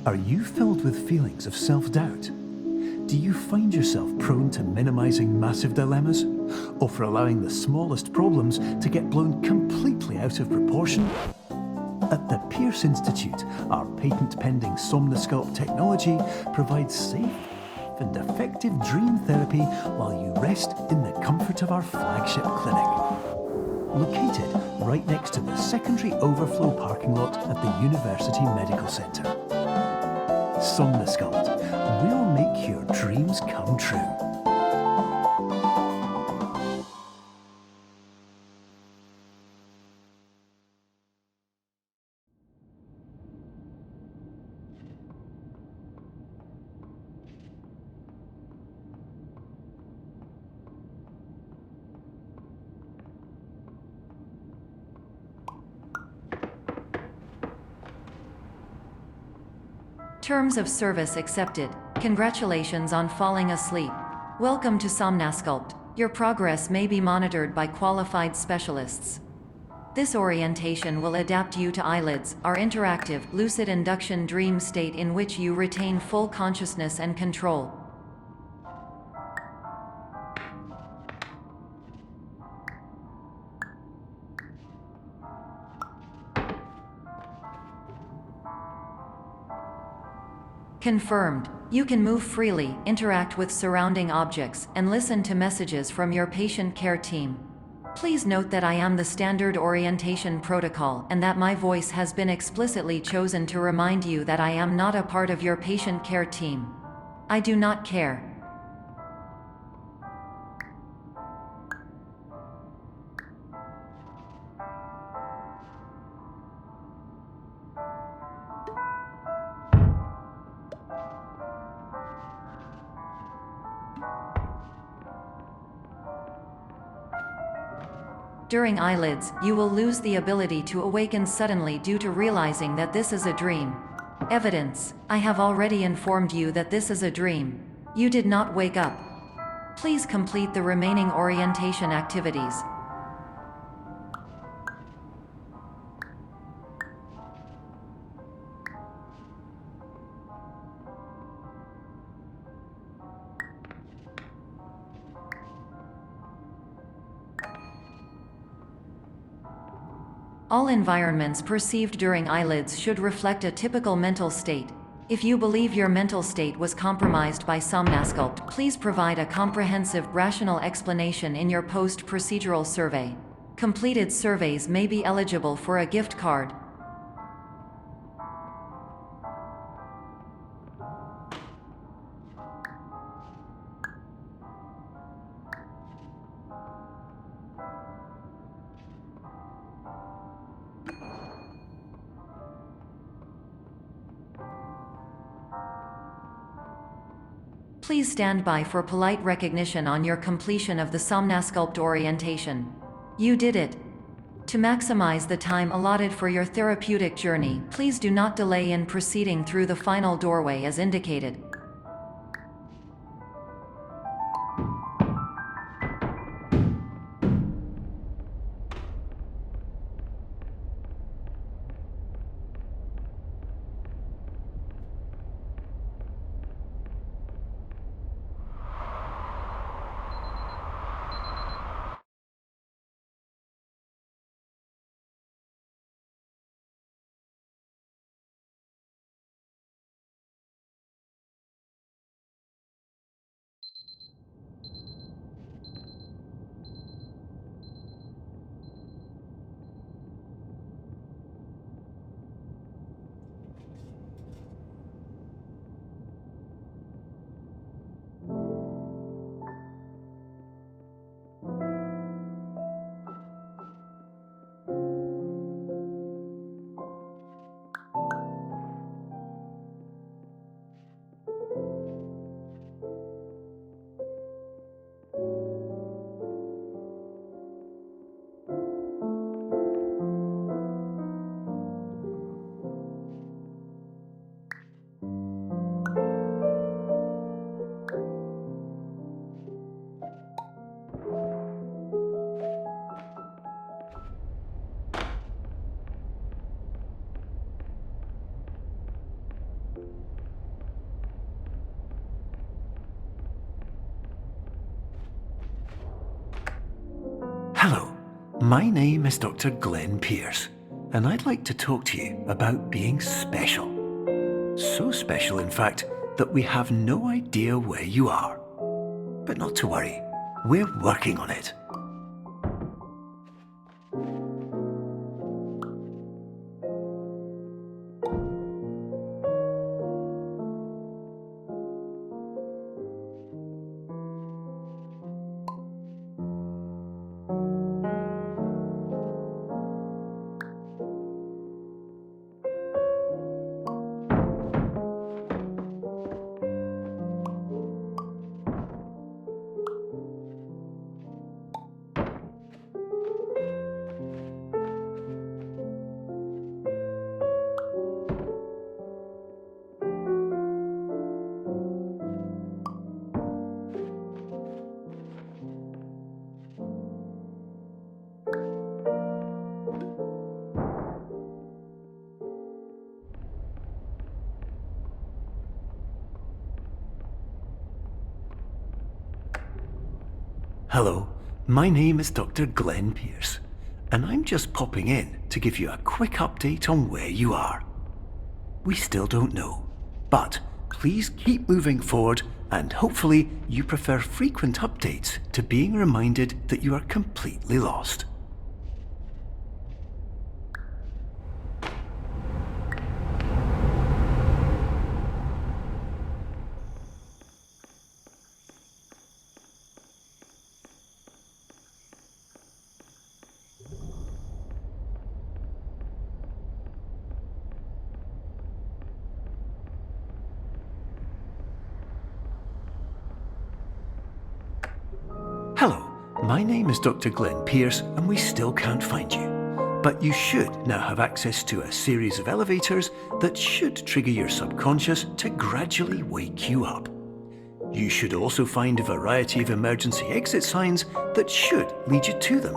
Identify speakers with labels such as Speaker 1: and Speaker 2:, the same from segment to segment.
Speaker 1: Are you filled with feelings of self-doubt? Do you find yourself prone to minimizing massive dilemmas? Or for allowing the smallest problems to get blown completely out of proportion? At the Pierce Institute, our patent-pending Somnosculpt technology provides safe and effective dream therapy while you rest in the comfort of our flagship clinic. Located right next to the secondary overflow parking lot at the University Medical Centre. Somnosculpt will make your dreams come true.
Speaker 2: Terms of service accepted. Congratulations on falling asleep. Welcome to Somnosculpt. Your progress may be monitored by qualified specialists. This orientation will adapt you to eyelids, our interactive, lucid induction dream state in which you retain full consciousness and control. Confirmed. You can move freely, interact with surrounding objects, and listen to messages from your patient care team. Please note that I am the standard orientation protocol and that my voice has been explicitly chosen to remind you that I am not a part of your patient care team. I do not care. During eyelids, you will lose the ability to awaken suddenly due to realizing that this is a dream. Evidence: I have already informed you that this is a dream. You did not wake up. Please complete the remaining orientation activities. All environments perceived during eyelids should reflect a typical mental state. If you believe your mental state was compromised by Somnosculpt, please provide a comprehensive, rational explanation in your post-procedural survey. Completed surveys may be eligible for a gift card. Please stand by for polite recognition on your completion of the Somnosculpt orientation. You did it. To maximize the time allotted for your therapeutic journey, please do not delay in proceeding through the final doorway as indicated.
Speaker 1: Hello, my name is Dr. Glenn Pierce, and I'd like to talk to you about being special. So special, in fact, that we have no idea where you are. But not to worry, we're working on it. Hello, my name is Dr. Glenn Pierce, and I'm just popping in to give you a quick update on where you are. We still don't know, but please keep moving forward, and hopefully you prefer frequent updates to being reminded that you are completely lost. Hello, my name is Dr. Glenn Pierce, and we still can't find you. But you should now have access to a series of elevators that should trigger your subconscious to gradually wake you up. You should also find a variety of emergency exit signs that should lead you to them.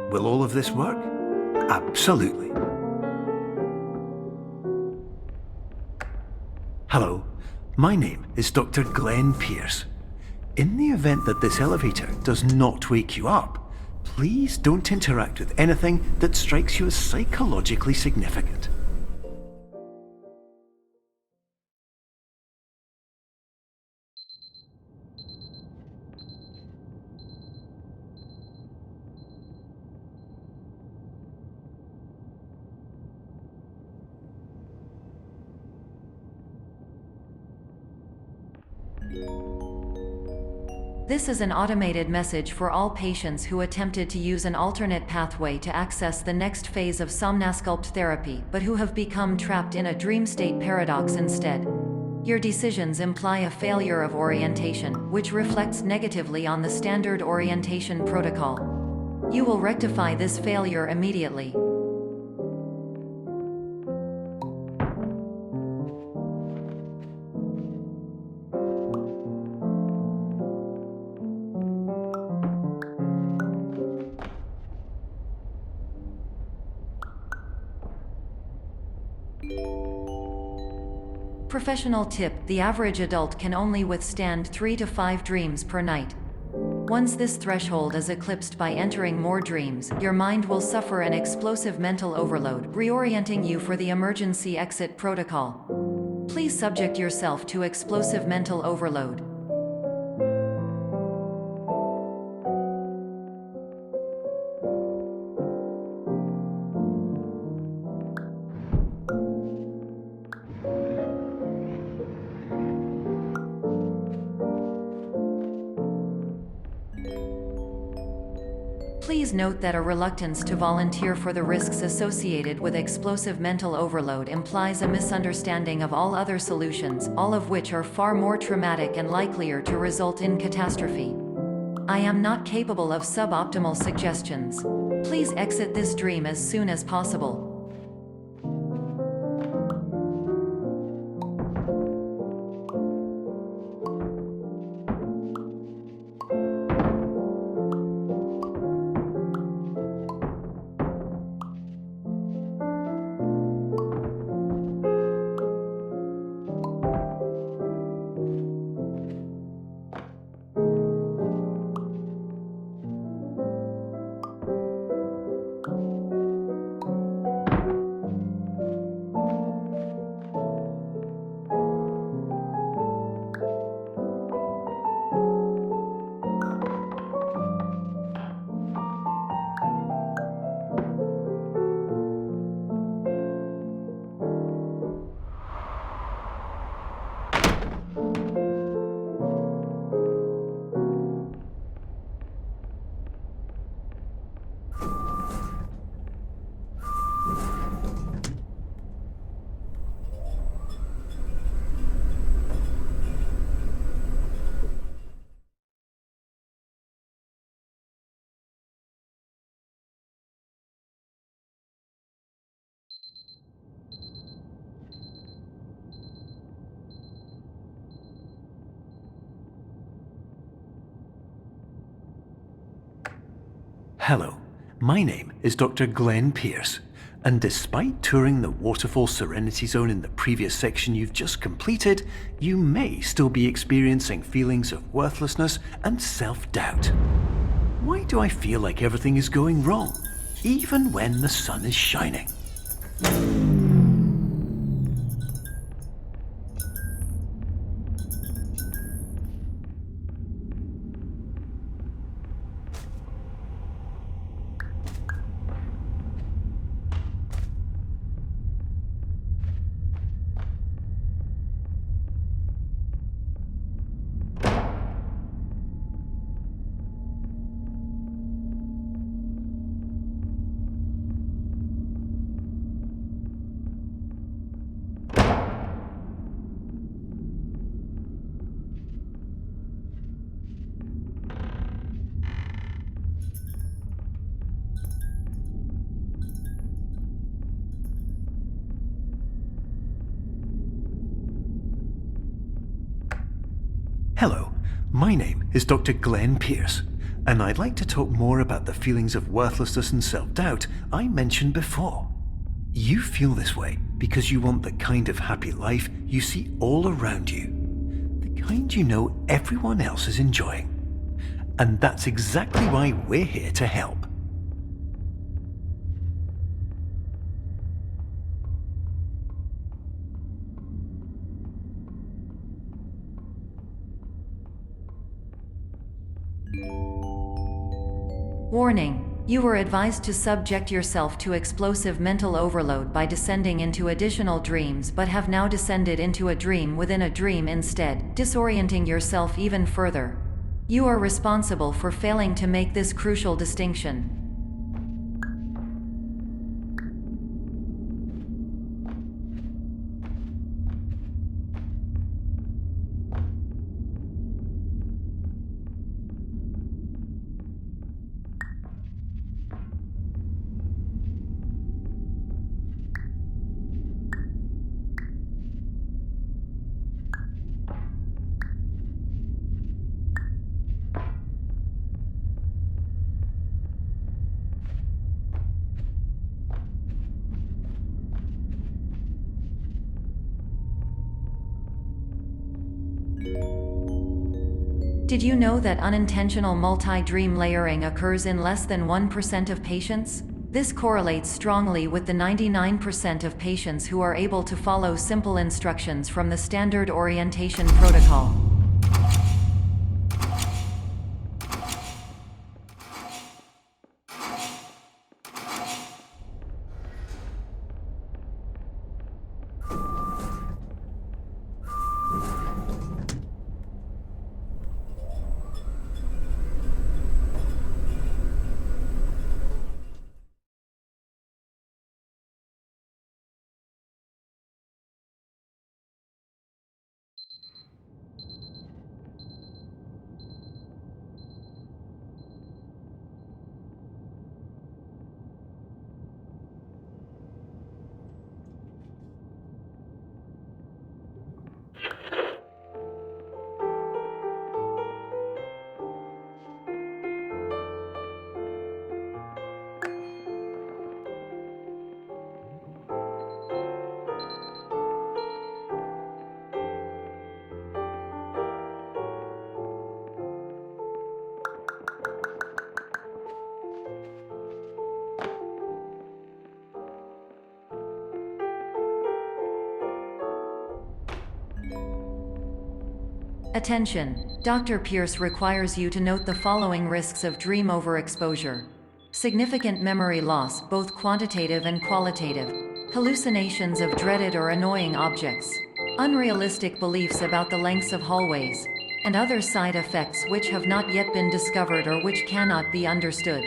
Speaker 1: Will all of this work? Absolutely. Hello, my name is Dr. Glenn Pierce. In the event that this elevator does not wake you up, please don't interact with anything that strikes you as psychologically significant.
Speaker 2: This is an automated message for all patients who attempted to use an alternate pathway to access the next phase of somnasculpt therapy but who have become trapped in a dream state paradox instead. Your decisions imply a failure of orientation, which reflects negatively on the standard orientation protocol. You will rectify this failure immediately. Professional tip: the average adult can only withstand 3 to 5 dreams per night. Once this threshold is eclipsed by entering more dreams, your mind will suffer an explosive mental overload, reorienting you for the emergency exit protocol. Please subject yourself to explosive mental overload. Please note that a reluctance to volunteer for the risks associated with explosive mental overload implies a misunderstanding of all other solutions, all of which are far more traumatic and likelier to result in catastrophe. I am not capable of suboptimal suggestions. Please exit this dream as soon as possible.
Speaker 1: Hello, my name is Dr. Glenn Pierce, and despite touring the Waterfall Serenity Zone in the previous section you've just completed, you may still be experiencing feelings of worthlessness and self-doubt. Why do I feel like everything is going wrong, even when the sun is shining? Hello, my name is Dr. Glenn Pierce, and I'd like to talk more about the feelings of worthlessness and self-doubt I mentioned before. You feel this way because you want the kind of happy life you see all around you, the kind you know everyone else is enjoying. And that's exactly why we're here to help.
Speaker 2: Warning: you were advised to subject yourself to explosive mental overload by descending into additional dreams, but have now descended into a dream within a dream instead, disorienting yourself even further. You are responsible for failing to make this crucial distinction. Did you know that unintentional multi-dream layering occurs in less than 1% of patients? This correlates strongly with the 99% of patients who are able to follow simple instructions from the standard orientation protocol. Attention! Dr. Pierce requires you to note the following risks of dream overexposure. Significant memory loss, both quantitative and qualitative. Hallucinations of dreaded or annoying objects. Unrealistic beliefs about the lengths of hallways. And other side effects which have not yet been discovered or which cannot be understood.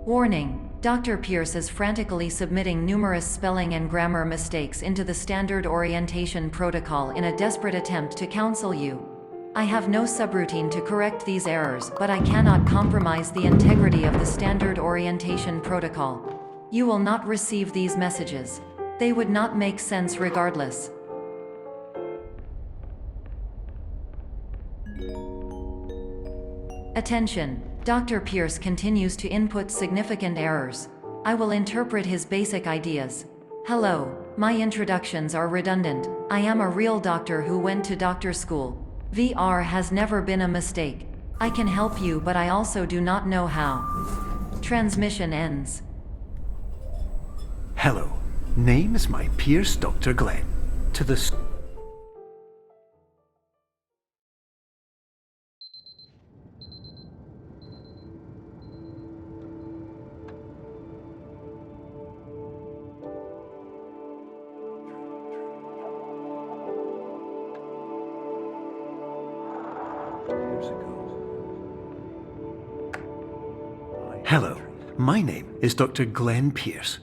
Speaker 2: Warning: Dr. Pierce is frantically submitting numerous spelling and grammar mistakes into the standard orientation protocol in a desperate attempt to counsel you. I have no subroutine to correct these errors, but I cannot compromise the integrity of the standard orientation protocol. You will not receive these messages. They would not make sense regardless. Attention! Dr. Pierce continues to input significant errors. I will interpret his basic ideas. Hello, my introductions are redundant. I am a real doctor who went to doctor school. VR has never been a mistake. I can help you, but I also do not know how. Transmission ends.
Speaker 1: Hello, name is my Pierce Dr. Glenn. To the Hello, my name is Dr. Glenn Pierce.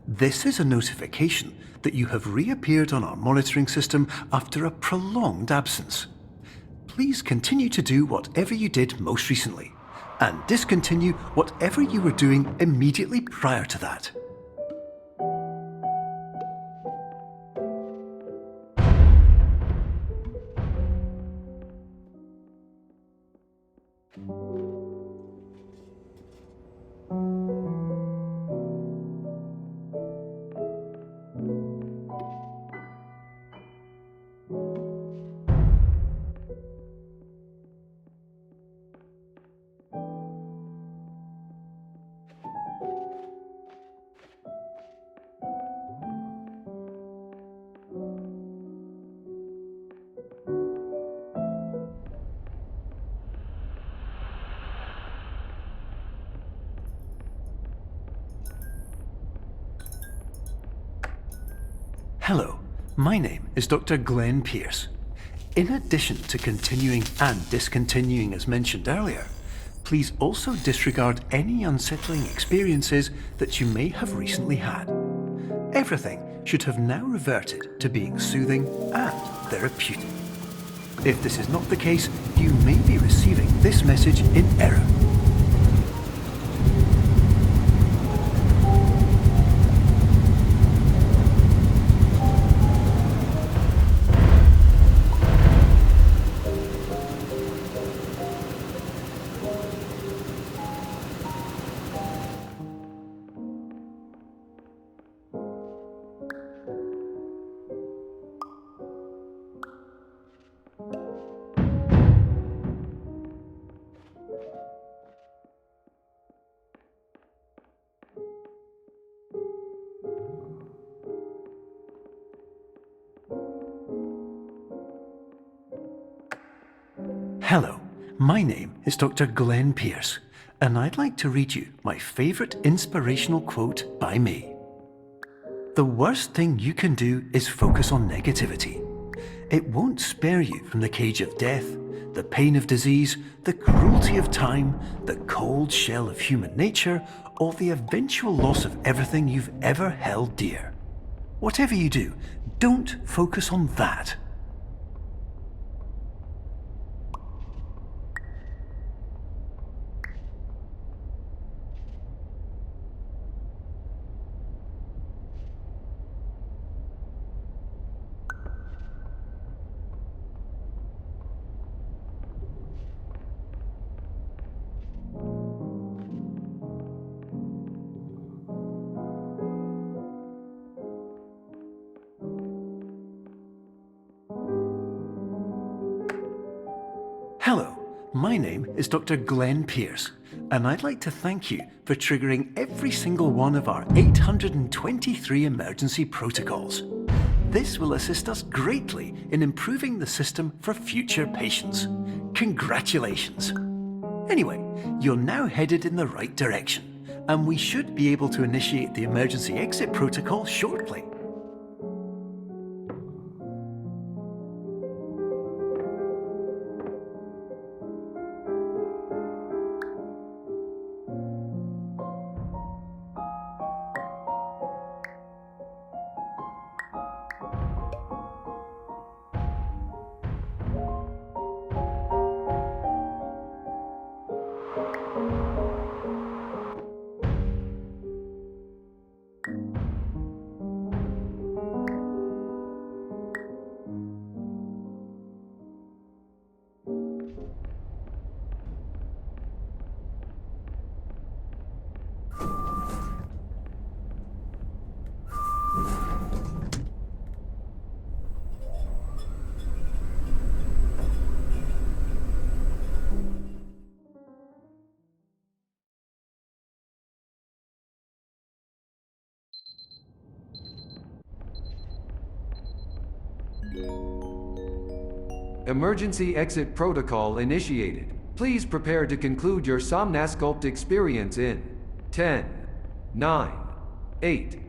Speaker 1: This is a notification that you have reappeared on our monitoring system after a prolonged absence. Please continue to do whatever you did most recently, and discontinue whatever you were doing immediately prior to that. Hello, my name is Dr. Glenn Pierce. In addition to continuing and discontinuing as mentioned earlier, please also disregard any unsettling experiences that you may have recently had. Everything should have now reverted to being soothing and therapeutic. If this is not the case, you may be receiving this message in error. Hello, my name is Dr. Glenn Pierce, and I'd like to read you my favourite inspirational quote by me. The worst thing you can do is focus on negativity. It won't spare you from the cage of death, the pain of disease, the cruelty of time, the cold shell of human nature, or the eventual loss of everything you've ever held dear. Whatever you do, don't focus on that. Hello, my name is Dr. Glenn Pierce, and I'd like to thank you for triggering every single one of our 823 emergency protocols. This will assist us greatly in improving the system for future patients. Congratulations! Anyway, you're now headed in the right direction, and we should be able to initiate the emergency exit protocol shortly.
Speaker 3: Emergency exit protocol initiated. Please prepare to conclude your Somnasculpt experience in 10, 9, 8.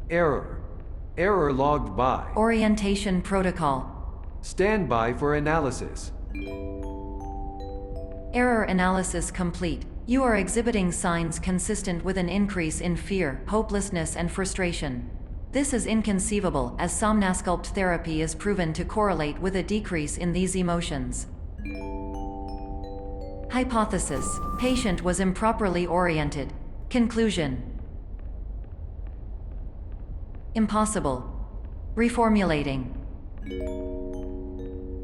Speaker 3: Error. Error logged by.
Speaker 2: Orientation protocol.
Speaker 3: Stand by for analysis.
Speaker 2: Error analysis complete. You are exhibiting signs consistent with an increase in fear, hopelessness, and frustration. This is inconceivable, as Somnasculpt therapy is proven to correlate with a decrease in these emotions. Hypothesis: patient was improperly oriented. Conclusion: impossible. Reformulating.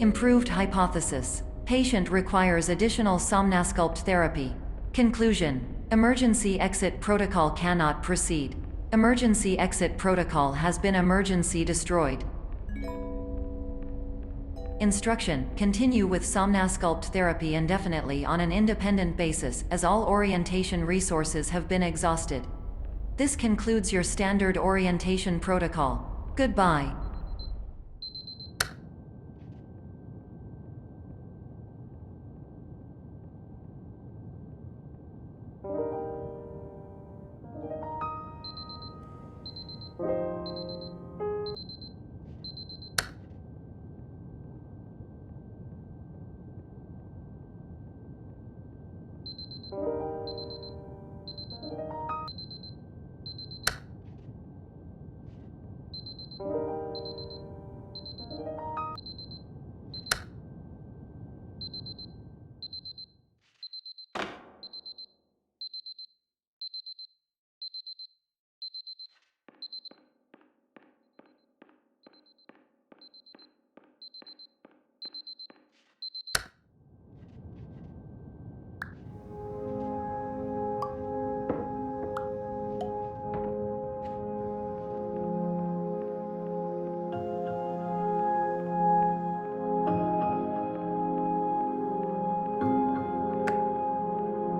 Speaker 2: Improved hypothesis: patient requires additional Somnasculpt therapy. Conclusion: emergency exit protocol cannot proceed. Emergency exit protocol has been emergency destroyed. Instruction: continue with Somnasculpt therapy indefinitely on an independent basis, as all orientation resources have been exhausted. This concludes your standard orientation protocol. Goodbye.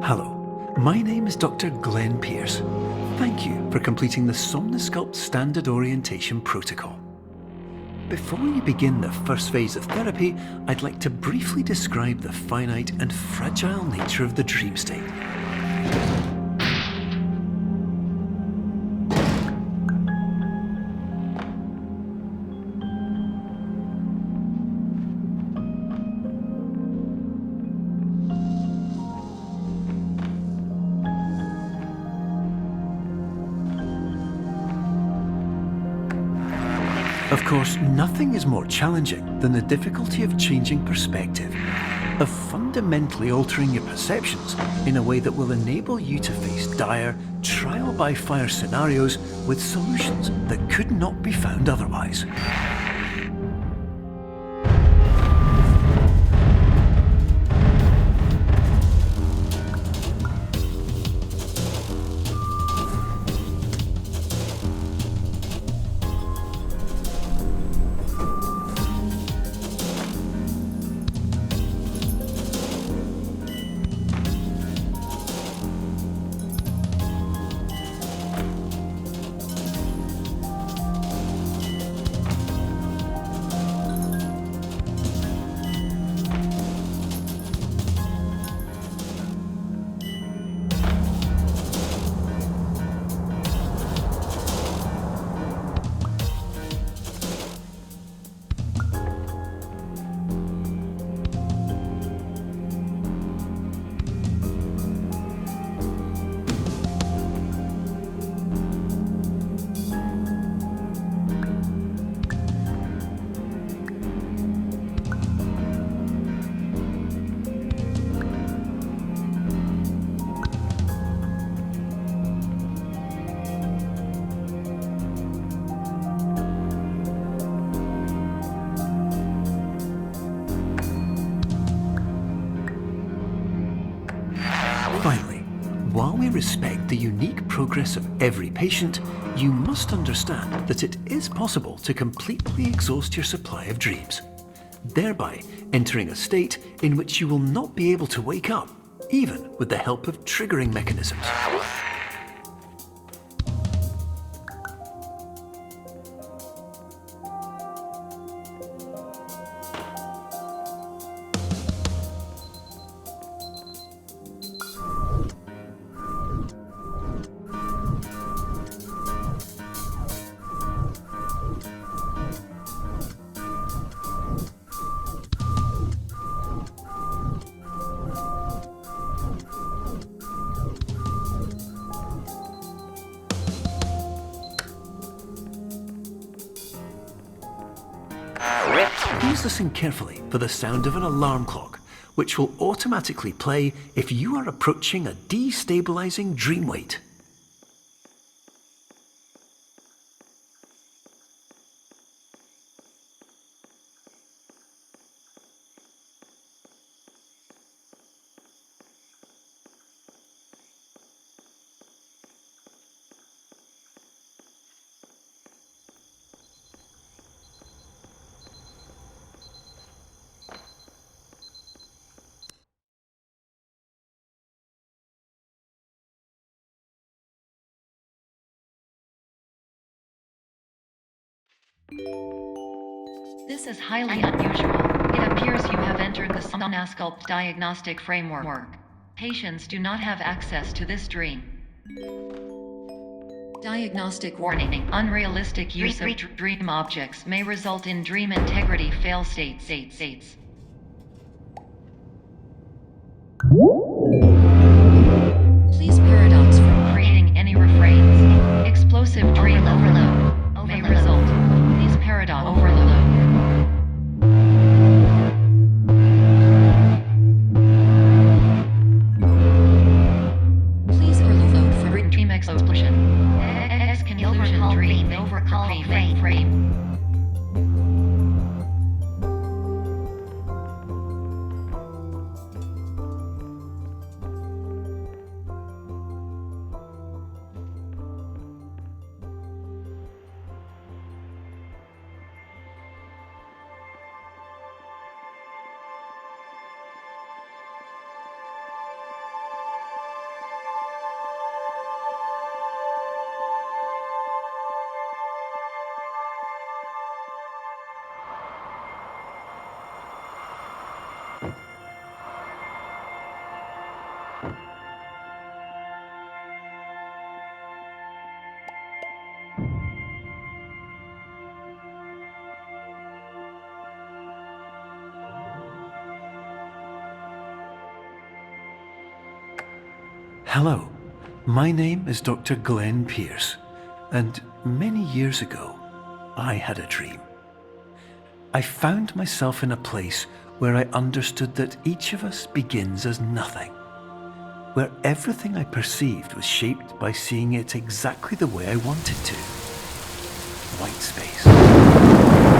Speaker 1: Hello, my name is Dr. Glenn Pierce. Thank you for completing the Somnasculpt Standard Orientation Protocol. Before you begin the first phase of therapy, I'd like to briefly describe the finite and fragile nature of the dream state. Of course, nothing is more challenging than the difficulty of changing perspective, of fundamentally altering your perceptions in a way that will enable you to face dire, trial-by-fire scenarios with solutions that could not be found otherwise. Finally, while we respect the unique progress of every patient, you must understand that it is possible to completely exhaust your supply of dreams, thereby entering a state in which you will not be able to wake up, even with the help of triggering mechanisms. Please listen carefully for the sound of an alarm clock, which will automatically play if you are approaching a destabilizing dream weight.
Speaker 2: This is highly unusual. It appears you have entered the Somnasculpt diagnostic framework. Patients do not have access to this dream. Diagnostic warning. Unrealistic use of dream objects may result in dream integrity fail states. Please paradox from creating any refrains. Explosive dream overload may result. Please paradox overload. Please overload for dream explosion. Conclusion dream overcall frame.
Speaker 1: Hello, my name is Dr. Glenn Pierce, and many years ago, I had a dream. I found myself in a place where I understood that each of us begins as nothing, where everything I perceived was shaped by seeing it exactly the way I wanted to. White space.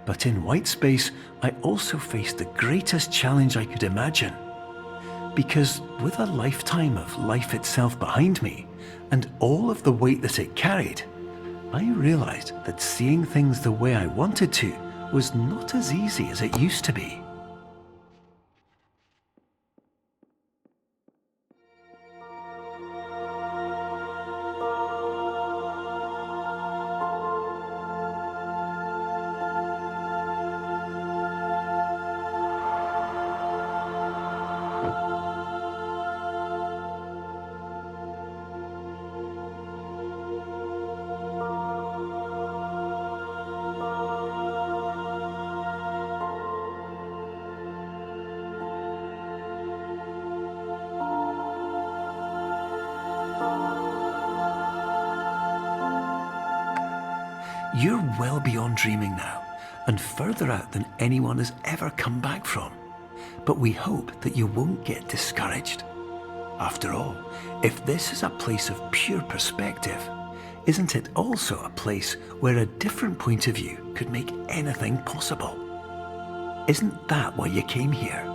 Speaker 1: But in white space, I also faced the greatest challenge I could imagine. Because with a lifetime of life itself behind me, and all of the weight that it carried, I realized that seeing things the way I wanted to was not as easy as it used to be. You're well beyond dreaming now, and further out than anyone has ever come back from. but we hope that you won't get discouraged. After all, if this is a place of pure perspective, isn't it also a place where a different point of view could make anything possible? Isn't that why you came here?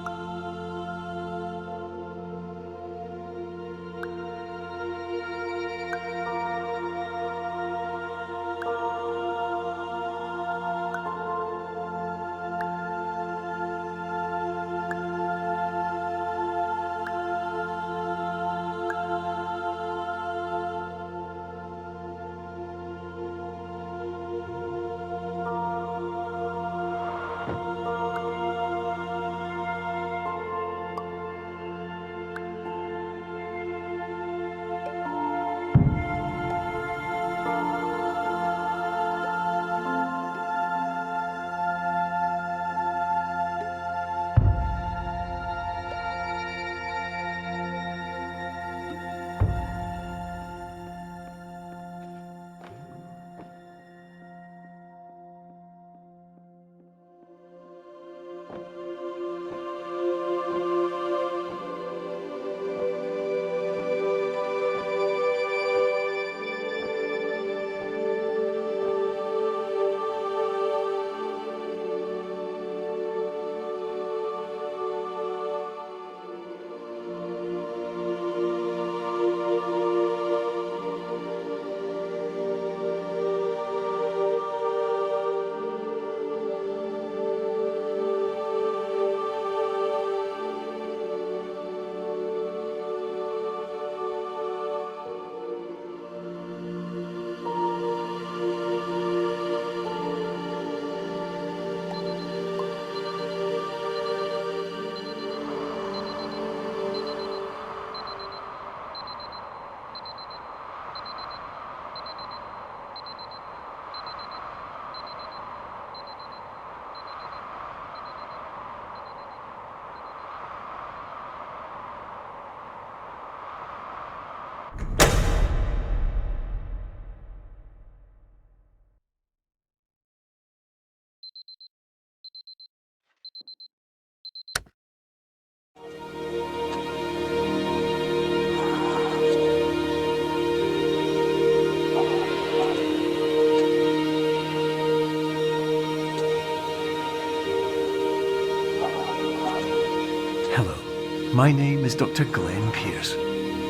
Speaker 1: Hello, my name is Dr. Glenn Pierce,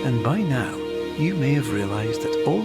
Speaker 1: and by now you may have realised that all